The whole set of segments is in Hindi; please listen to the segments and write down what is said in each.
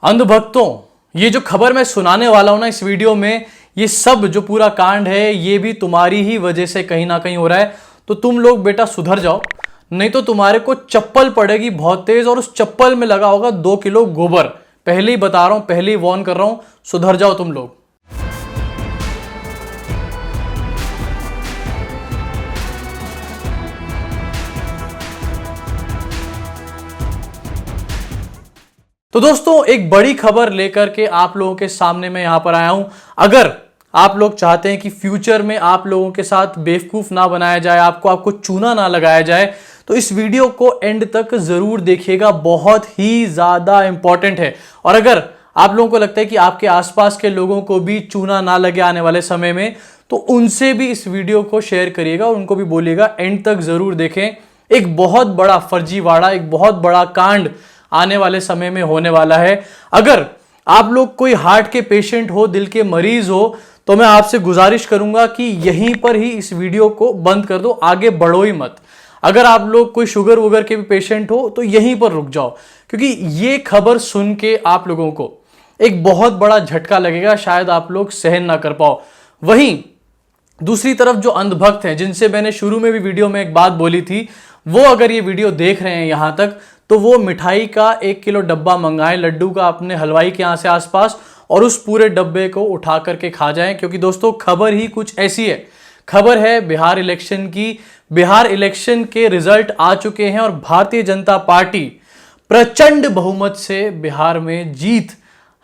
अंधभक्तों, ये जो खबर मैं सुनाने वाला हूं ना इस वीडियो में, ये सब जो पूरा कांड है ये भी तुम्हारी ही वजह से कहीं ना कहीं हो रहा है। तो तुम लोग बेटा सुधर जाओ, नहीं तो तुम्हारे को चप्पल पड़ेगी बहुत तेज और उस चप्पल में लगा होगा 2 किलो गोबर। पहले ही बता रहा हूं, पहले ही वार्न कर रहा हूं, सुधर जाओ तुम लोग। तो दोस्तों, एक बड़ी खबर लेकर के आप लोगों के सामने मैं यहां पर आया हूं। अगर आप लोग चाहते हैं कि फ्यूचर में आप लोगों के साथ बेवकूफ ना बनाया जाए, आपको चूना ना लगाया जाए, तो इस वीडियो को एंड तक जरूर देखिएगा, बहुत ही ज्यादा इंपॉर्टेंट है। और अगर आप लोगों को लगता है कि आपके आसपास के लोगों को भी चूना ना लगे आने वाले समय में, तो उनसे भी इस वीडियो को शेयर करिएगा और उनको भी बोलिएगा एंड तक जरूर देखें। एक बहुत बड़ा फर्जीवाड़ा, एक बहुत बड़ा कांड आने वाले समय में होने वाला है। अगर आप लोग कोई हार्ट के पेशेंट हो, दिल के मरीज हो, तो मैं आपसे गुजारिश करूंगा कि यहीं पर ही इस वीडियो को बंद कर दो, आगे बढ़ो ही मत। अगर आप लोग कोई शुगर वुगर के भी पेशेंट हो तो यहीं पर रुक जाओ, क्योंकि ये खबर सुन के आप लोगों को एक बहुत बड़ा झटका लगेगा, शायद आप लोग सहन ना कर पाओ। वहीं दूसरी तरफ जो अंधभक्त हैं, जिनसे मैंने शुरू में भी वीडियो में एक बात बोली थी, वो अगर ये वीडियो देख रहे हैं यहां तक, तो वो मिठाई का 1 किलो डब्बा मंगाएं लड्डू का अपने हलवाई के यहां से आसपास, और उस पूरे डब्बे को उठा करके खा जाएं। क्योंकि दोस्तों, खबर ही कुछ ऐसी है। खबर है बिहार इलेक्शन की। बिहार इलेक्शन के रिजल्ट आ चुके हैं और भारतीय जनता पार्टी प्रचंड बहुमत से बिहार में जीत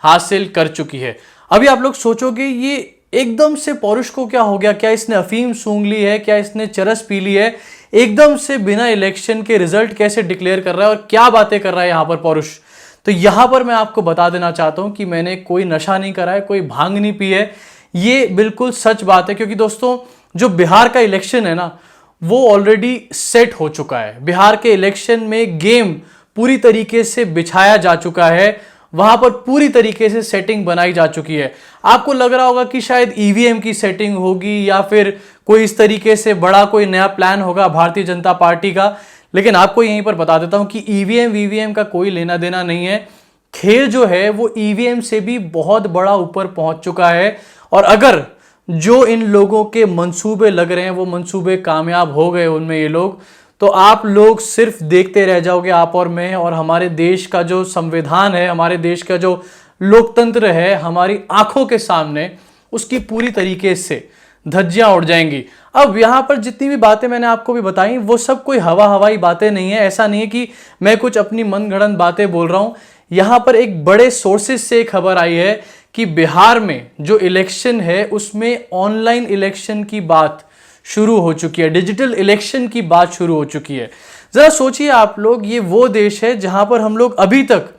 हासिल कर चुकी है। अभी आप लोग सोचोगे ये एकदम से पौरुष को क्या हो गया, क्या इसने अफीम सूंघ ली है, क्या इसने चरस पी ली है, एकदम से बिना इलेक्शन के रिजल्ट कैसे डिक्लेयर कर रहा है और क्या बातें कर रहा है यहां पर पौरुष। तो यहां पर मैं आपको बता देना चाहता हूं कि मैंने कोई नशा नहीं करा है, कोई भांग नहीं पी है, ये बिल्कुल सच बात है। क्योंकि दोस्तों, जो बिहार का इलेक्शन है ना, वो ऑलरेडी सेट हो चुका है। बिहार के इलेक्शन में गेम पूरी तरीके से बिछाया जा चुका है, वहां पर पूरी तरीके से सेटिंग बनाई जा चुकी है। आपको लग रहा होगा कि शायद ईवीएम की सेटिंग होगी या फिर कोई इस तरीके से बड़ा कोई नया प्लान होगा भारतीय जनता पार्टी का, लेकिन आपको यहीं पर बता देता हूं कि ईवीएम वीवीएम का कोई लेना देना नहीं है। खेल जो है वो ईवीएम से भी बहुत बड़ा ऊपर पहुंच चुका है। और अगर जो इन लोगों के मंसूबे लग रहे हैं वो मंसूबे कामयाब हो गए उनमें ये लोग, तो आप लोग सिर्फ देखते रह जाओगे, आप और मैं, और हमारे देश का जो संविधान है, हमारे देश का जो लोकतंत्र है, हमारी आंखों के सामने उसकी पूरी तरीके से धज्जियां उड़ जाएंगी। अब यहां पर जितनी भी बातें मैंने आपको भी बताई, वो सब कोई हवाई बातें नहीं है। ऐसा नहीं है कि मैं कुछ अपनी मनगढ़ंत बातें बोल रहा हूं। यहां पर एक बड़े सोर्सेज से खबर आई है कि बिहार में जो इलेक्शन है उसमें ऑनलाइन इलेक्शन की बात शुरू हो चुकी है, डिजिटल इलेक्शन की बात शुरू हो चुकी है। जरा सोचिए आप लोग, ये वो देश है जहां पर हम लोग अभी तक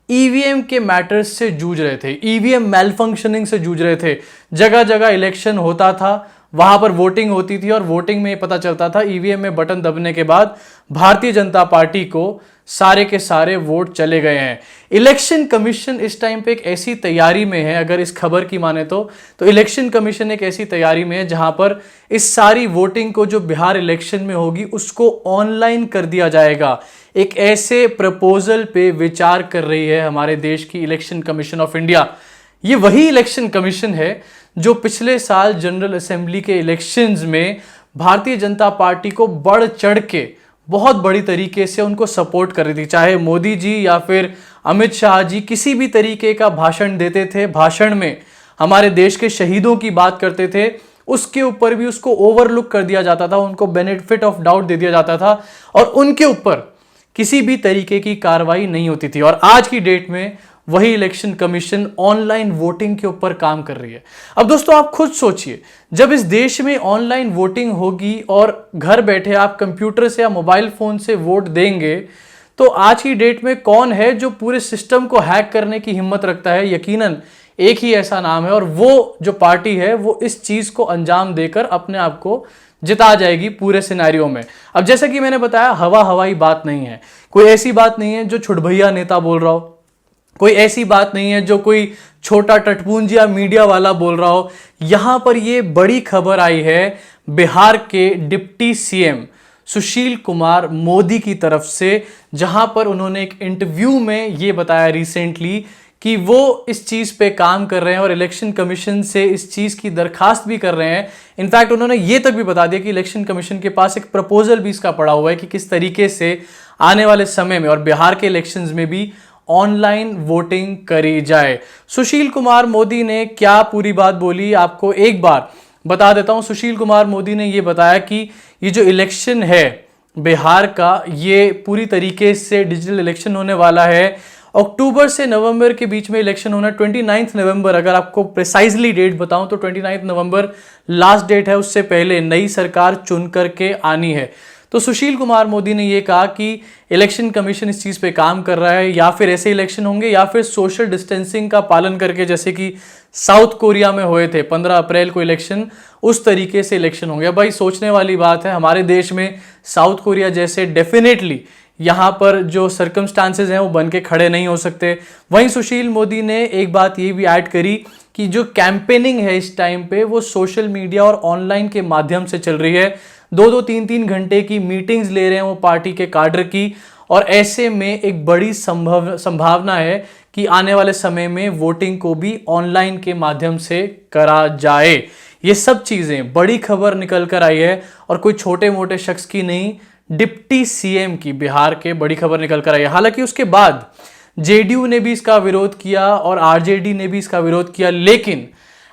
ईवीएम के मैटर्स से जूझ रहे थे, ईवीएम मैलफंक्शनिंग से जूझ रहे थे। जगह जगह इलेक्शन होता था, वहां पर वोटिंग होती थी और वोटिंग में पता चलता था ईवीएम में बटन दबने के बाद भारतीय जनता पार्टी को सारे के सारे वोट चले गए हैं। इलेक्शन कमीशन इस टाइम पे एक ऐसी तैयारी में है, अगर इस खबर की माने तो इलेक्शन कमीशन एक ऐसी तैयारी में है जहां पर इस सारी वोटिंग को जो बिहार इलेक्शन में होगी उसको ऑनलाइन कर दिया जाएगा। एक ऐसे प्रपोजल पे विचार कर रही है हमारे देश की इलेक्शन कमीशन ऑफ इंडिया। ये वही इलेक्शन कमीशन है जो पिछले साल जनरल असेंबली के इलेक्शंस में भारतीय जनता पार्टी को बढ़ चढ़ के बहुत बड़ी तरीके से उनको सपोर्ट कर रही थी। चाहे मोदी जी या फिर अमित शाह जी किसी भी तरीके का भाषण देते थे, भाषण में हमारे देश के शहीदों की बात करते थे, उसके ऊपर भी उसको ओवरलुक कर दिया जाता था, उनको बेनिफिट ऑफ डाउट दे दिया जाता था और उनके ऊपर किसी भी तरीके की कार्रवाई नहीं होती थी। और आज की डेट में वही इलेक्शन कमीशन ऑनलाइन वोटिंग के ऊपर काम कर रही है। अब दोस्तों, आप खुद सोचिए, जब इस देश में ऑनलाइन वोटिंग होगी और घर बैठे आप कंप्यूटर से या मोबाइल फोन से वोट देंगे, तो आज की डेट में कौन है जो पूरे सिस्टम को हैक करने की हिम्मत रखता है? यकीनन एक ही ऐसा नाम है, और वो जो पार्टी है वो इस चीज को अंजाम देकर अपने आप को जिता जाएगी पूरे सिनेरियो में। अब जैसा कि मैंने बताया, हवाई बात नहीं है, कोई ऐसी बात नहीं है जो छुटभैया नेता बोल रहा हो, कोई ऐसी बात नहीं है जो कोई छोटा टटपूंजिया मीडिया वाला बोल रहा हो। यहां पर ये बड़ी खबर आई है बिहार के डिप्टी सीएम सुशील कुमार मोदी की तरफ से, जहां पर उन्होंने एक इंटरव्यू में ये बताया रिसेंटली कि वो इस चीज़ पे काम कर रहे हैं और इलेक्शन कमीशन से इस चीज़ की दरखास्त भी कर रहे हैं। इनफैक्ट उन्होंने ये तक भी बता दिया कि इलेक्शन कमीशन के पास एक प्रपोजल भी इसका पड़ा हुआ है कि किस तरीके से आने वाले समय में और बिहार के इलेक्शंस में भी ऑनलाइन वोटिंग करी जाए। सुशील कुमार मोदी ने क्या पूरी बात बोली, आपको एक बार बता देता हूं। सुशील कुमार मोदी ने ये बताया कि ये जो इलेक्शन है बिहार का, ये पूरी तरीके से डिजिटल इलेक्शन होने वाला है। अक्टूबर से नवंबर के बीच में इलेक्शन होना, 29 नवंबर, अगर आपको प्रिसाइजली डेट बताऊं तो 29 नवंबर लास्ट डेट है। उससे पहले नई सरकार चुन करके आनी है। तो सुशील कुमार मोदी ने यह कहा कि इलेक्शन कमीशन इस चीज़ पे काम कर रहा है, या फिर ऐसे इलेक्शन होंगे या फिर सोशल डिस्टेंसिंग का पालन करके, जैसे कि साउथ कोरिया में हुए थे 15 अप्रैल को इलेक्शन, उस तरीके से इलेक्शन होंगे। भाई सोचने वाली बात है, हमारे देश में साउथ कोरिया जैसे डेफिनेटली यहाँ पर जो सर्कमस्टांसेस हैं वो बन के खड़े नहीं हो सकते। वहीं सुशील मोदी ने एक बात ये भी ऐड करी कि जो कैंपेनिंग है इस टाइम पे वो सोशल मीडिया और ऑनलाइन के माध्यम से चल रही है। 2-2, 3-3 घंटे की मीटिंग्स ले रहे हैं वो पार्टी के काडर की, और ऐसे में एक बड़ी संभावना है कि आने वाले समय में वोटिंग को भी ऑनलाइन के माध्यम से करा जाए। ये सब चीजें बड़ी खबर निकल कर आई है, और कोई छोटे मोटे शख्स की नहीं, डिप्टी सीएम की बिहार के बड़ी खबर निकल कर आई है। हालांकि उसके बाद जेडीयू ने भी इसका विरोध किया और आरजेडी ने भी इसका विरोध किया, लेकिन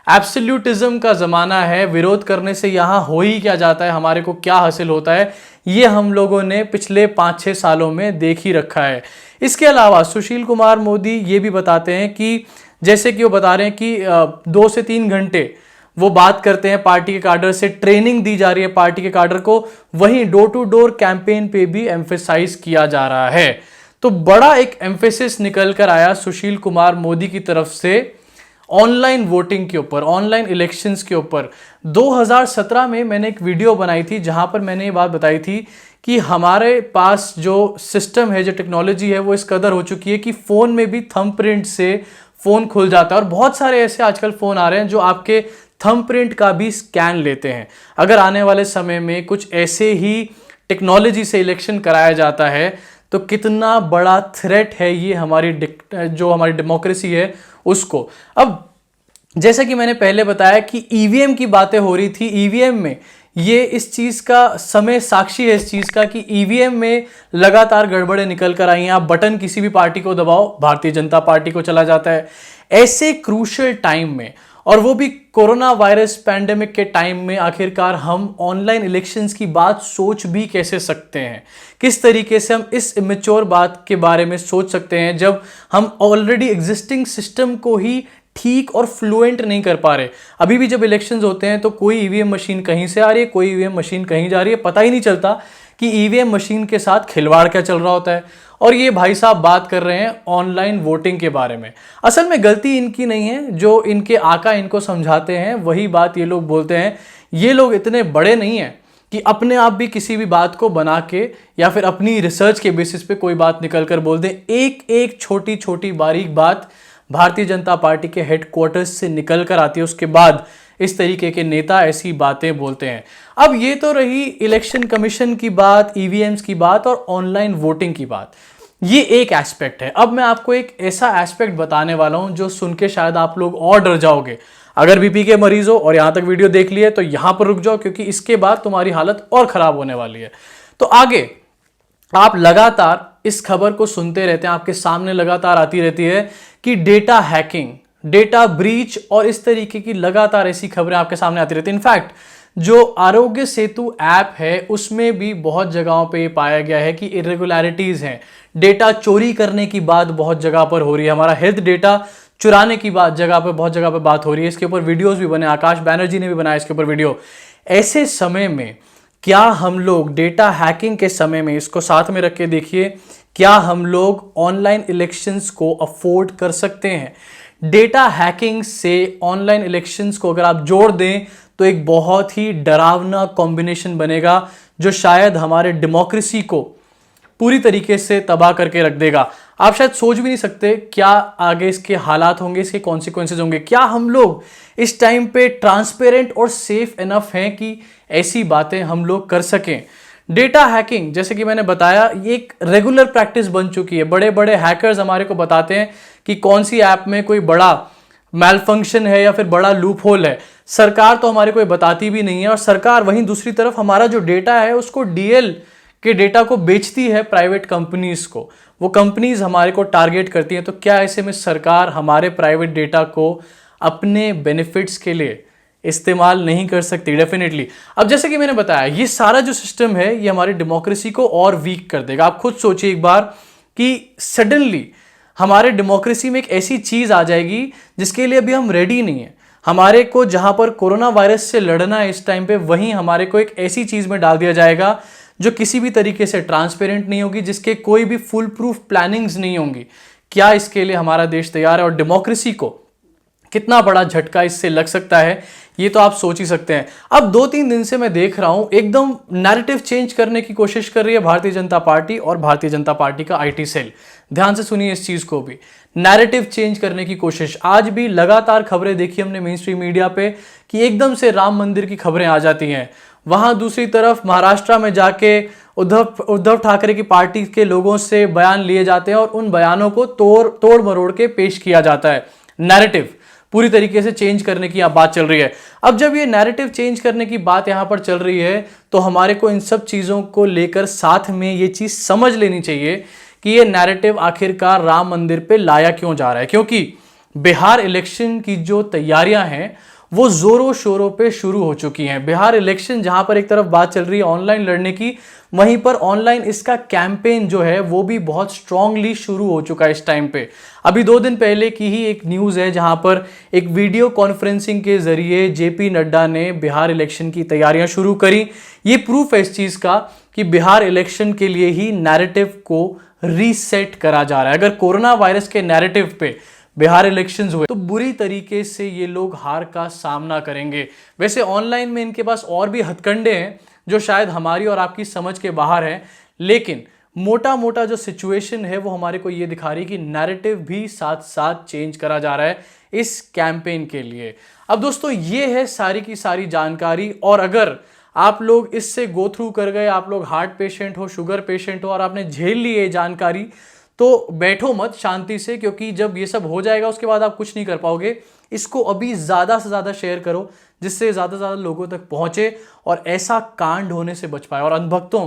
एब्सोल्यूटिज्म का जमाना है, विरोध करने से यहां हो ही क्या जाता है, हमारे को क्या हासिल होता है, ये हम लोगों ने पिछले 5-6 सालों में देख ही रखा है। इसके अलावा सुशील कुमार मोदी ये भी बताते हैं कि जैसे कि वो बता रहे हैं कि 2 से 3 घंटे वो बात करते हैं पार्टी के काडर से, ट्रेनिंग दी जा रही है पार्टी के काडर को, वहीं डोर टू डोर कैंपेन पे भी एम्फेसाइज किया जा रहा है। तो बड़ा एक एम्फेसिस निकल कर आया सुशील कुमार मोदी की तरफ से ऑनलाइन वोटिंग के ऊपर, ऑनलाइन इलेक्शंस के ऊपर। 2017 में मैंने एक वीडियो बनाई थी जहां पर मैंने ये बात बताई थी कि हमारे पास जो सिस्टम है, जो टेक्नोलॉजी है, वो इस कदर हो चुकी है कि फोन में भी थंब प्रिंट से फोन खुल जाता है, और बहुत सारे ऐसे आजकल फोन आ रहे हैं जो आपके थंब प्रिंट का भी स्कैन लेते हैं। अगर आने वाले समय में कुछ ऐसे ही टेक्नोलॉजी से इलेक्शन कराया जाता है तो कितना बड़ा थ्रेट है ये हमारी जो हमारी डेमोक्रेसी है उसको। अब जैसा कि मैंने पहले बताया कि ईवीएम की बातें हो रही थी, ईवीएम में ये इस चीज का समय साक्षी है, इस चीज का कि ईवीएम में लगातार गड़बड़ें निकल कर आई हैं। आप बटन किसी भी पार्टी को दबाओ, भारतीय जनता पार्टी को चला जाता है। ऐसे क्रूशियल टाइम में, और वो भी कोरोना वायरस पैंडेमिक के टाइम में, आखिरकार हम ऑनलाइन इलेक्शंस की बात सोच भी कैसे सकते हैं? किस तरीके से हम इस इमेच्योर बात के बारे में सोच सकते हैं जब हम ऑलरेडी एग्जिस्टिंग सिस्टम को ही ठीक और फ्लुएंट नहीं कर पा रहे? अभी भी जब इलेक्शंस होते हैं तो कोई ईवीएम मशीन कहीं से आ रही है, कोई ईवीएम मशीन कहीं जा रही है, पता ही नहीं चलता कि ईवीएम मशीन के साथ खिलवाड़ क्या चल रहा होता है। और ये भाई साहब बात कर रहे हैं ऑनलाइन वोटिंग के बारे में। असल में गलती इनकी नहीं है, जो इनके आका इनको समझाते हैं वही बात ये लोग बोलते हैं। ये लोग इतने बड़े नहीं हैं कि अपने आप भी किसी भी बात को बना के या फिर अपनी रिसर्च के बेसिस पे कोई बात निकल कर बोल दें। एक एक छोटी छोटी बारीक बात भारतीय जनता पार्टी के हेडक्वार्टर्स से निकल कर आती है, उसके बाद इस तरीके के नेता ऐसी बातें बोलते हैं। अब ये तो रही इलेक्शन कमीशन की बात, ईवीएम्स की बात और ऑनलाइन वोटिंग की बात। ये एक एस्पेक्ट है। अब मैं आपको एक ऐसा एस्पेक्ट बताने वाला हूं जो सुन के शायद आप लोग और डर जाओगे। अगर बीपी के मरीज हो और यहां तक वीडियो देख लिए तो यहां पर रुक जाओ, क्योंकि इसके बाद तुम्हारी हालत और खराब होने वाली है। तो आगे आप लगातार इस खबर को सुनते रहते हैं, आपके सामने लगातार आती रहती है कि डेटा हैकिंग, डेटा ब्रीच और इस तरीके की लगातार ऐसी खबरें आपके सामने आती रहती है। इनफैक्ट जो आरोग्य सेतु ऐप है उसमें भी बहुत जगहों पे पाया गया है कि इरेगुलरिटीज हैं, डेटा चोरी करने की बात बहुत जगह पर हो रही है, हमारा हेल्थ डेटा चुराने की बात बहुत जगह पर बात हो रही है। इसके ऊपर वीडियोस भी बने, आकाश बैनर्जी ने भी बनाया इसके ऊपर वीडियो। ऐसे समय में क्या हम लोग डेटा हैकिंग के समय में, इसको साथ में रख के देखिए, क्या हम लोग ऑनलाइन इलेक्शंस को अफोर्ड कर सकते हैं? डेटा हैकिंग से ऑनलाइन इलेक्शंस को अगर आप जोड़ दें तो एक बहुत ही डरावना कॉम्बिनेशन बनेगा जो शायद हमारे डेमोक्रेसी को पूरी तरीके से तबाह करके रख देगा। आप शायद सोच भी नहीं सकते क्या आगे इसके हालात होंगे, इसके कॉन्सिक्वेंसेज होंगे। क्या हम लोग इस टाइम पे ट्रांसपेरेंट और सेफ इनफ हैं कि ऐसी बातें हम लोग कर सकें? डेटा हैकिंग जैसे कि मैंने बताया ये एक रेगुलर प्रैक्टिस बन चुकी है। बड़े बड़े हैकर्स हमारे को बताते हैं कि कौन सी ऐप में कोई बड़ा मैल फंक्शन है या फिर बड़ा लूप होल है। सरकार तो हमारे को ये बताती भी नहीं है, और सरकार वहीं दूसरी तरफ हमारा जो डेटा है उसको डीएल के डेटा को बेचती है प्राइवेट कंपनीज को। वो कंपनीज हमारे को टारगेट करती हैं। तो क्या ऐसे में सरकार हमारे प्राइवेट डेटा को अपने बेनिफिट्स के लिए इस्तेमाल नहीं कर सकती? डेफिनेटली। अब जैसे कि मैंने बताया ये सारा जो सिस्टम है ये हमारी डेमोक्रेसी को और वीक कर देगा। आप खुद सोचिए एक बार कि सडनली हमारे डेमोक्रेसी में एक ऐसी चीज आ जाएगी जिसके लिए अभी हम रेडी नहीं है। हमारे को जहां पर कोरोना वायरस से लड़ना है इस टाइम पे, वहीं हमारे को एक ऐसी चीज में डाल दिया जाएगा जो किसी भी तरीके से ट्रांसपेरेंट नहीं होगी, जिसके कोई भी फुल प्रूफ प्लानिंग्स नहीं होंगी। क्या इसके लिए हमारा देश तैयार है? और डेमोक्रेसी को कितना बड़ा झटका इससे लग सकता है ये तो आप सोच ही सकते हैं। अब 2-3 दिन से मैं देख रहा हूं एकदम नैरेटिव चेंज करने की कोशिश कर रही है भारतीय जनता पार्टी और भारतीय जनता पार्टी का आईटी सेल। ध्यान से सुनिए इस चीज को भी, नैरेटिव चेंज करने की कोशिश। आज भी लगातार खबरें देखी हमने मेन स्ट्रीम मीडिया पे कि एकदम से राम मंदिर की खबरें आ जाती हैं। वहां दूसरी तरफ महाराष्ट्र में जाके उद्धव ठाकरे की पार्टी के लोगों से बयान लिए जाते हैं और उन बयानों को तोड़ मरोड़ के पेश किया जाता है। नैरेटिव पूरी तरीके से चेंज करने की यहाँ बात चल रही है। अब जब ये नैरेटिव चेंज करने की बात यहाँ पर चल रही है तो हमारे को इन सब चीज़ों को लेकर साथ में ये चीज़ समझ लेनी चाहिए कि ये नैरेटिव आखिरकार राम मंदिर पे लाया क्यों जा रहा है। क्योंकि बिहार इलेक्शन की जो तैयारियां हैं वो जोरों शोरों पे शुरू हो चुकी हैं। बिहार इलेक्शन जहां पर एक तरफ बात चल रही है ऑनलाइन लड़ने की, वहीं पर ऑनलाइन इसका कैंपेन जो है वो भी बहुत स्ट्रांगली शुरू हो चुका है इस टाइम पे। अभी 2 दिन पहले की ही एक न्यूज़ है जहां पर एक वीडियो कॉन्फ्रेंसिंग के जरिए जेपी नड्डा ने बिहार इलेक्शन की तैयारियां शुरू करी। ये प्रूफ है इस चीज़ का कि बिहार इलेक्शन के लिए ही नैरेटिव को रीसेट करा जा रहा है। अगर कोरोना वायरस के नैरेटिव पे बिहार इलेक्शंस हुए तो बुरी तरीके से ये लोग हार का सामना करेंगे। वैसे ऑनलाइन में इनके पास और भी हथकंडे हैं जो शायद हमारी और आपकी समझ के बाहर है, लेकिन मोटा मोटा जो सिचुएशन है वो हमारे को ये दिखा रही है कि नैरेटिव भी साथ साथ चेंज करा जा रहा है इस कैंपेन के लिए। अब दोस्तों ये है सारी की सारी जानकारी, और अगर आप लोग इससे गो थ्रू कर गए, आप लोग हार्ट पेशेंट हो, शुगर पेशेंट हो और आपने झेल ली ये जानकारी, तो बैठो मत शांति से, क्योंकि जब ये सब हो जाएगा उसके बाद आप कुछ नहीं कर पाओगे। इसको अभी ज़्यादा से ज़्यादा शेयर करो जिससे ज़्यादा से ज़्यादा लोगों तक पहुँचे और ऐसा कांड होने से बच पाए। और अंधभक्तों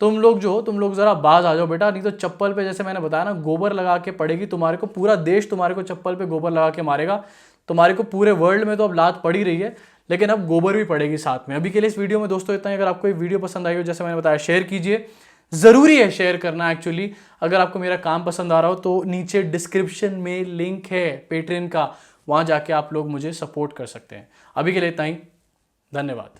तुम लोग ज़रा बाज आ जाओ बेटा, नहीं तो चप्पल पे जैसे मैंने बताया ना गोबर लगा के पड़ेगी तुम्हारे को। पूरा देश तुम्हारे को चप्पल पे गोबर लगा के मारेगा। तुम्हारे को पूरे वर्ल्ड में तो अब लात पड़ी रही है, लेकिन अब गोबर भी पड़ेगी साथ में। अभी के लिए इस वीडियो में दोस्तों इतना ही। अगर आपको ये वीडियो पसंद आई हो जैसे मैंने बताया शेयर कीजिए, ज़रूरी है शेयर करना एक्चुअली। अगर आपको मेरा काम पसंद आ रहा हो तो नीचे डिस्क्रिप्शन में लिंक है पेट्रियन का, वहाँ जाके आप लोग मुझे सपोर्ट कर सकते हैं। अभी के लिए इतना ही, धन्यवाद।